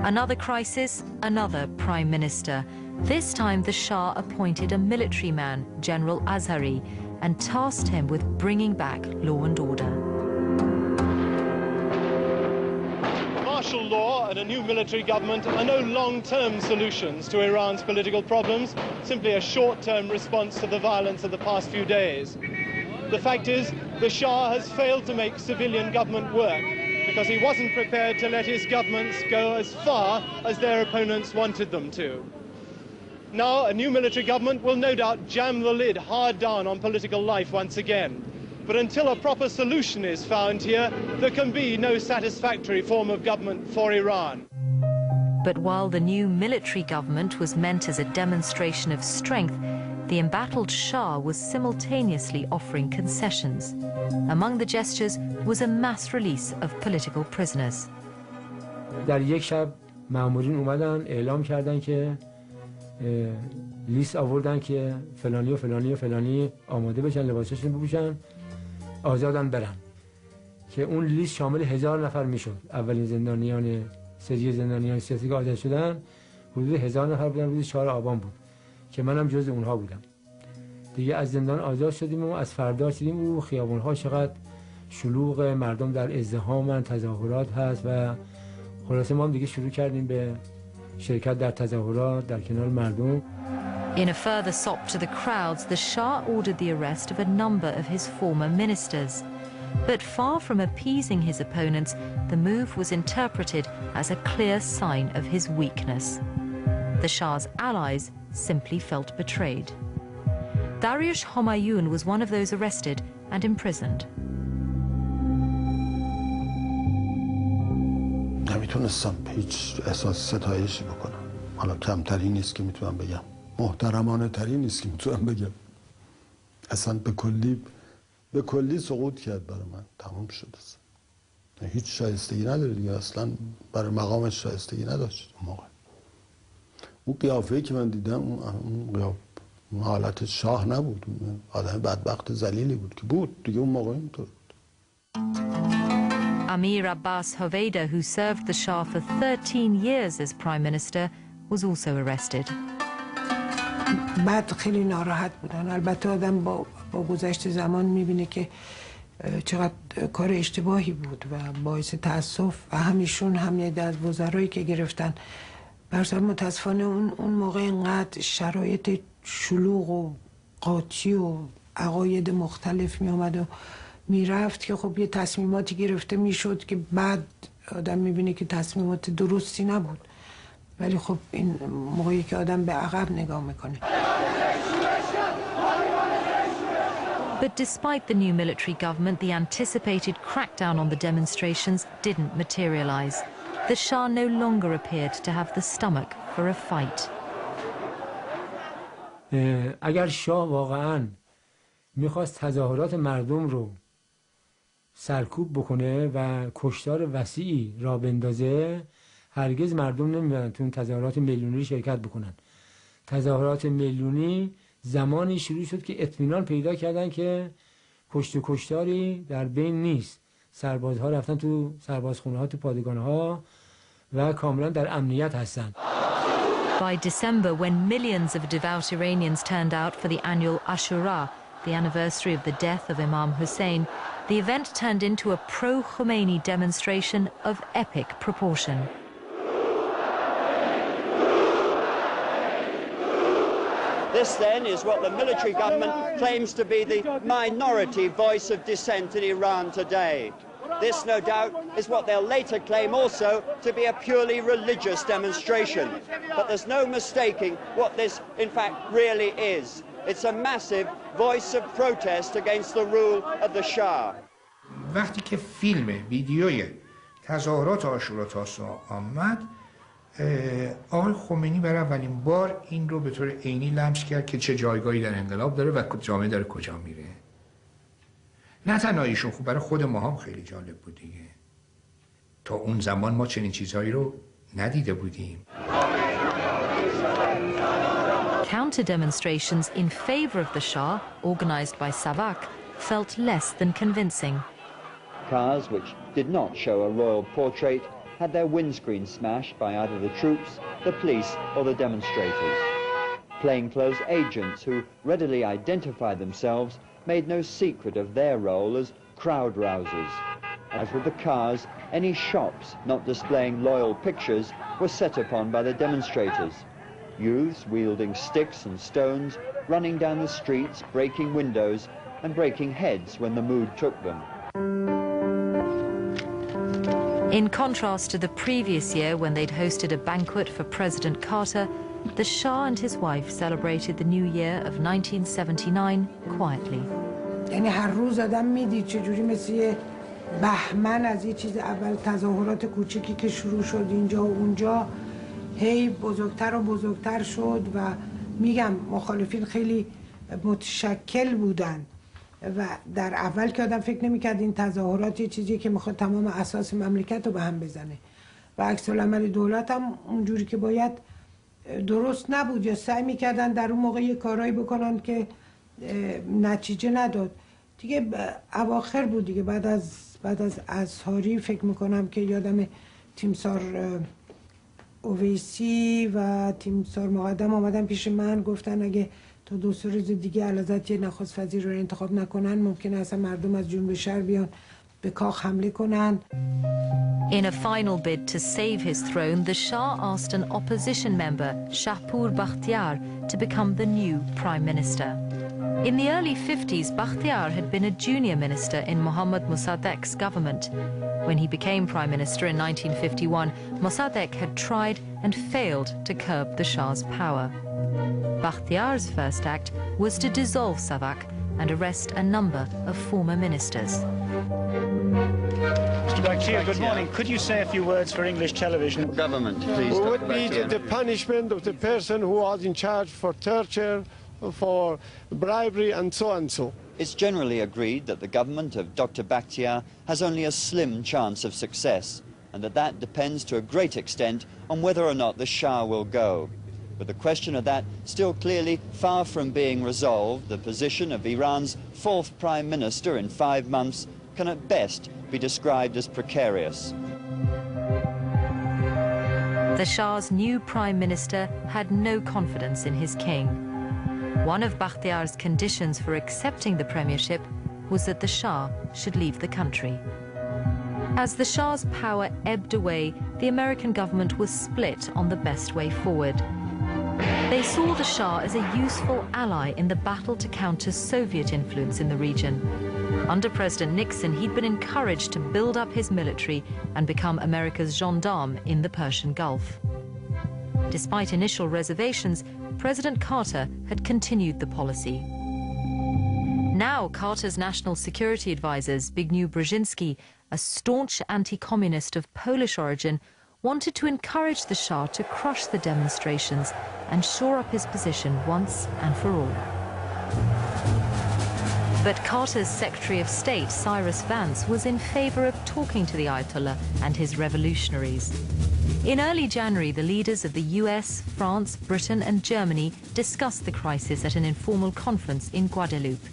Another crisis, another prime minister. This time the Shah appointed a military man, General Azhari, and tasked him with bringing back law and order. Martial law and a new military government are no long-term solutions to Iran's political problems, simply a short-term response to the violence of the past few days. The fact is, the Shah has failed to make civilian government work because he wasn't prepared to let his governments go as far as their opponents wanted them to. Now, a new military government will no doubt jam the lid hard down on political life once again. But until a proper solution is found here, there can be no satisfactory form of government for Iran. But while the new military government was meant as a demonstration of strength, the embattled Shah was simultaneously offering concessions. Among the gestures was a mass release of political prisoners. در یک شب مامورین اومدن اعلام کردن که لیست آوردن که فلانی و فلانی و فلانی آماده بشن، لباسشون بپوشن، آزادن برن. که اون لیست شامل 1000 نفر میشد. اولین زندانیان سری زندانیان سیاسی که آزاد شدن حدود 1000 نفر بودن، روز 4 آبان بود که منم جز اونها بودم. دیگه از زندان آزاد شدیم و از فردا دیدیم او خیابون‌ها چقدر شلوغ، مردم در ازدحامن، تظاهرات هست و خلاصه ما هم دیگه شروع کردیم به شرکت در تظاهرات در کنار مردم. In a further sop to the crowds, the Shah ordered the arrest of a number of his former ministers. But far from appeasing his opponents, the move was interpreted as a clear sign of his weakness. The Shah's allies simply felt betrayed. Ayatollah Khomeinis was one of those arrested and imprisoned. نمیتونستم هیچ احساس ستایشی بکنم. حالا کمتری نیست که میتونم بگم. محترمانه تری نیست که میتونم بگم. اصلا به کلی سقوط کرد برای من. تمام شد اصلا. هیچ شایستگی نداره دیگه. اصلا برای مقامش شایستگی نداشت اون موقع. اون قیافه‌ای که من دیدم اون حالت شاه نبود. آدم بدبخت ذلیلی بود که بود دیگه اون موقع اینطور بود. Amir Abbas Hoveyda, who served the Shah for 13 years as prime minister, was also arrested. بعد خیلی ناراحت بودن. البته آدم با گذشت زمان میبینه که چقدر کار اشتباهی بود و باعث تأسف و همیشون هم یه از وزرایی که گرفتن. برای متاسفانه اون موقع اینقدر شرایط شلوغ و قاطی و عقاید مختلف می آمد و میرفت که خب یه تصمیماتی گرفته میشد که بعد آدم میبینه که تصمیمات درستی نبود. ولی خب این موقعی که آدم به عقب نگاه میکنه. But despite the new military government, the anticipated crackdown on the demonstrations didn't materialize. The Shah no longer appeared to have the stomach for a fight. اگر شاه واقعاً میخواست تظاهرات مردم رو سرکوب بکنه و کشتار وسیعی را بندازه، هرگز مردم نمیدونن تو اون تظاهرات میلیونی شرکت بکنن. تظاهرات میلیونی زمانی شروع شد که اطمینان پیدا کردن که کشت و کشتاری در بین نیست. سربازها رفتن تو سربازخونه ها، تو پادگان ها و کاملا در امنیت هستن. By December, when millions of devout Iranians turned out for the annual Ashura, the anniversary of the death of Imam Hussein, the event turned into a pro-Khomeini demonstration of epic proportion. This, then, is what the military government claims to be the minority voice of dissent in Iran today. This, no doubt, is what they'll later claim also to be a purely religious demonstration. But there's no mistaking what this, in fact, really is. It's a massive voice of protest against the rule of the Shah. وقتی که فیلم ویدیوی تظاهرات عاشورا تاسوعا آمد، آقای خمینی برای اولین بار این رو به طور عینی لمس کرد که چه جایگاهی در انقلاب داره و جامعه داره کجا میره. نه تنها ایشون، خوب برای خود ما هم خیلی جالب بود دیگه. تا اون زمان ما چنین چیزهایی رو ندیده بودیم. Counter demonstrations in favor of the Shah, organized by Savak, felt less than convincing. Cars which did not show a royal portrait had their windscreen smashed by either the troops, the police or the demonstrators. Plainclothes agents who readily identified themselves made no secret of their role as crowd rousers. As with the cars, any shops not displaying loyal pictures were set upon by the demonstrators. Youths wielding sticks and stones, running down the streets, breaking windows and breaking heads when the mood took them. In contrast to the previous year when they'd hosted a banquet for President Carter, the Shah and his wife celebrated the new year of 1979 quietly. یعنی هر روز آدم میدید چجوری مثل یه بهمن از یه چیز اول تظاهرات کوچیکی که شروع شد اینجا و اونجا هی بزرگتر و بزرگتر شد و میگم مخالفین خیلی متشکل بودن و در اول که آدم فکر نمیکرد این تظاهرات یه چیزی که میخواد تمام اساس مملکت رو به هم بزنه و عکس العمل دولت هم اونجوری که باید درست نبود یا سعی میکردن در اون موقع یه کارهایی بکنن که نتیجه نداد. دیگه اواخر بود دیگه بعد از ازهاری فکر میکنم که یادم تیمسار اویسی و تیمسار مقدم آمدن پیش من گفتن اگه تا 2 روز دیگه علازت یه نخست وزیر رو انتخاب نکنن ممکنه اصلا مردم از جنوب شهر بیان به کاخ حمله کنن. In a final bid to save his throne, the Shah asked an opposition member, Shahpur Bakhtiar, to become the new prime minister. In the early 50s, Bakhtiar had been a junior minister in Mohammad Mossadegh's government. When he became prime minister in 1951, Mossadegh had tried and failed to curb the Shah's power. Bakhtiar's first act was to dissolve SAVAK and arrest a number of former ministers. Mr. Bakhtiar, good morning. Could you say a few words for English television? Government, please. Would be the punishment of the person who was in charge for torture, for bribery and so and so. It's generally agreed that the government of Dr. Bakhtiar has only a slim chance of success and that depends to a great extent on whether or not the Shah will go. But the question of that still clearly far from being resolved, the position of Iran's 4th Prime Minister in 5 months can at best be described as precarious. The Shah's new Prime Minister had no confidence in his king. One of Bakhtiar's conditions for accepting the premiership was that the Shah should leave the country. As the Shah's power ebbed away, the American government was split on the best way forward. They saw the Shah as a useful ally in the battle to counter Soviet influence in the region. Under President Nixon, he'd been encouraged to build up his military and become America's gendarme in the Persian Gulf. Despite initial reservations, President Carter had continued the policy. Now, Carter's national security advisor, Zbigniew Brzezinski, a staunch anti-communist of Polish origin, wanted to encourage the Shah to crush the demonstrations and shore up his position once and for all. But Carter's Secretary of State, Cyrus Vance, was in favor of talking to the Ayatollah and his revolutionaries. In early January, the leaders of the US, France, Britain and Germany discussed the crisis at an informal conference in Guadeloupe.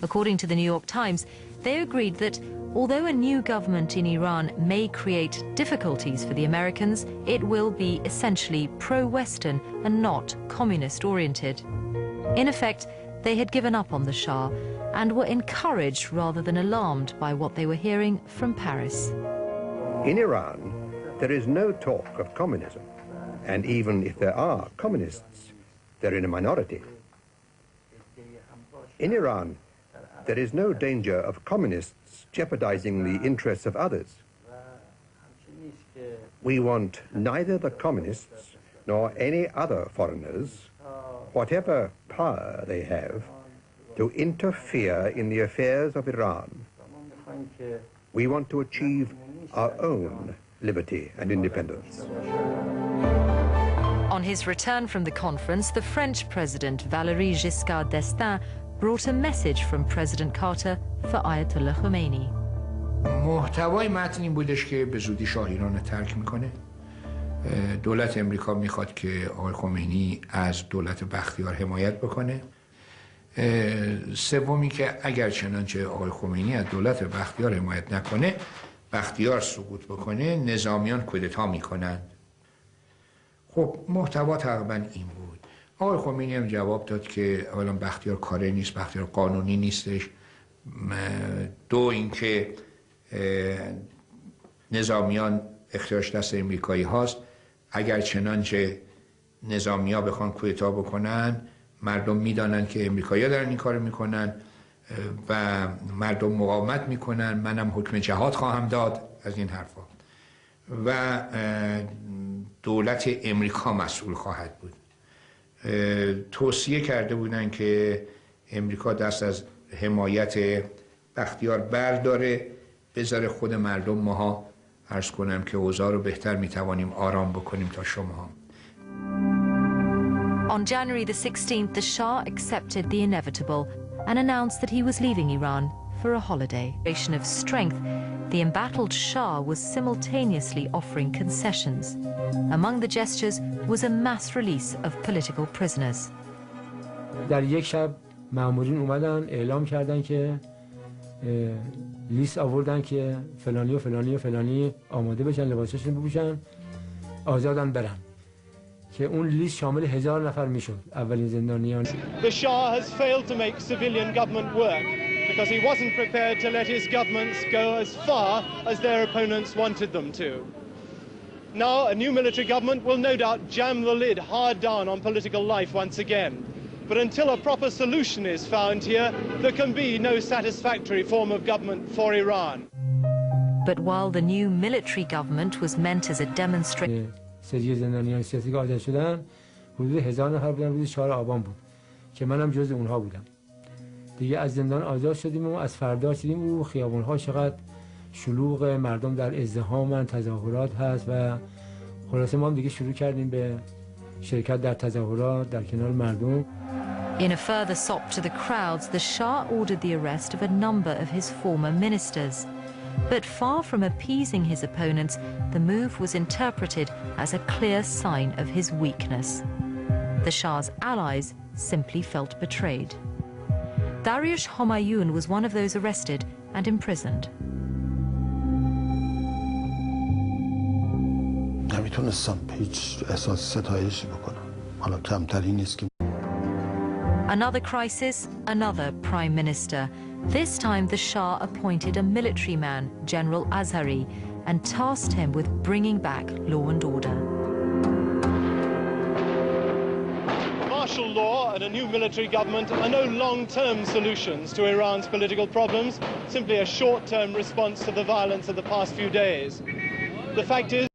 According to the New York Times, they agreed that although a new government in Iran may create difficulties for the Americans, it will be essentially pro-Western and not communist-oriented. In effect, they had given up on the Shah and were encouraged rather than alarmed by what they were hearing from Paris. In Iran, there is no talk of communism, and even if there are communists, they're in a minority. In Iran, there is no danger of communists jeopardizing the interests of others. We want neither the communists nor any other foreigners, whatever power they have, to interfere in the affairs of Iran. We want to achieve our own liberty and independence. On his return from the conference, the French President Valéry Giscard d'Estaing brought a message from President Carter for Ayatollah Khomeini. محتوای متن این بودش که به زودی شاه ایران رو ترک میکنه. دولت امریکا میخواد که آقای خمینی از دولت بختیار حمایت بکنه. سومی که اگر چنانچه آقای خمینی از دولت بختیار حمایت نکنه، بختیار سقوط بکنه نظامیان کودتا میکنن. خب محتوا تقریبا این بود. آقای خمینی هم جواب داد که اولا بختیار کاری نیست، بختیار قانونی نیستش. دو اینکه نظامیان اختیارش دست امریکایی هاست، اگر چنانچه نظامیا بخوان کودتا بکنن مردم میدانن که امریکایی‌ها دارن این کارو میکنن و مردم مقاومت میکنن، منم حکم جهاد خواهم داد از این حرفا و دولت امریکا مسئول خواهد بود. توصیه کرده بودن که امریکا دست از حمایت بختیار برداره، بذاره خود مردم ماها عرض کنم که اوضاع رو بهتر میتوانیم آرام بکنیم تا شما. On January the 16th, the Shah accepted the inevitable and announced that he was leaving Iran for a holiday. Of strength, the embattled Shah was simultaneously offering concessions. Among the gestures was a mass release of political prisoners. در یک شب مامورین اومدن اعلام کردن که لیست آوردن که فلانی و فلانی و فلانی آماده بشن، لباسشون بپوشن، آزادن برن. که اون لیست شامل 1000 نفر میشد، اولین زندانیان. The Shah has failed to make civilian government work because he wasn't prepared to let his governments go as far as their opponents wanted them to. Now a new military government will no doubt jam the lid hard down on political life once again. But until a proper solution is found here, there can be no satisfactory form of government for Iran. But while the new military government was meant as a demonstration, سری زندانیان سیاسی که آزاد شدن حدود 1000 نفر بودن، روز 4 آبان بود که منم جز اونها بودم. دیگه از زندان آزاد شدیم و از فردا شدیم و خیابان‌ها چقدر شلوغ، مردم در ازدحامن، تظاهرات هست و خلاصه ما هم دیگه شروع کردیم به شرکت در تظاهرات در کنار مردم. In a further sop to the crowds, the Shah ordered the arrest of a number of his former ministers. But far from appeasing his opponents, the move was interpreted as a clear sign of his weakness. The Shah's allies simply felt betrayed. Ayatollah Khomeinis was one of those arrested and imprisoned. نمیتونستم هیچ احساس ستایشی بکنم. حالا کمتری نیست که Another crisis, another prime minister. This time the Shah appointed a military man, General Azhari, and tasked him with bringing back law and order. Martial law and a new military government are no long-term solutions to Iran's political problems, simply a short-term response to the violence of the past few days. The fact is,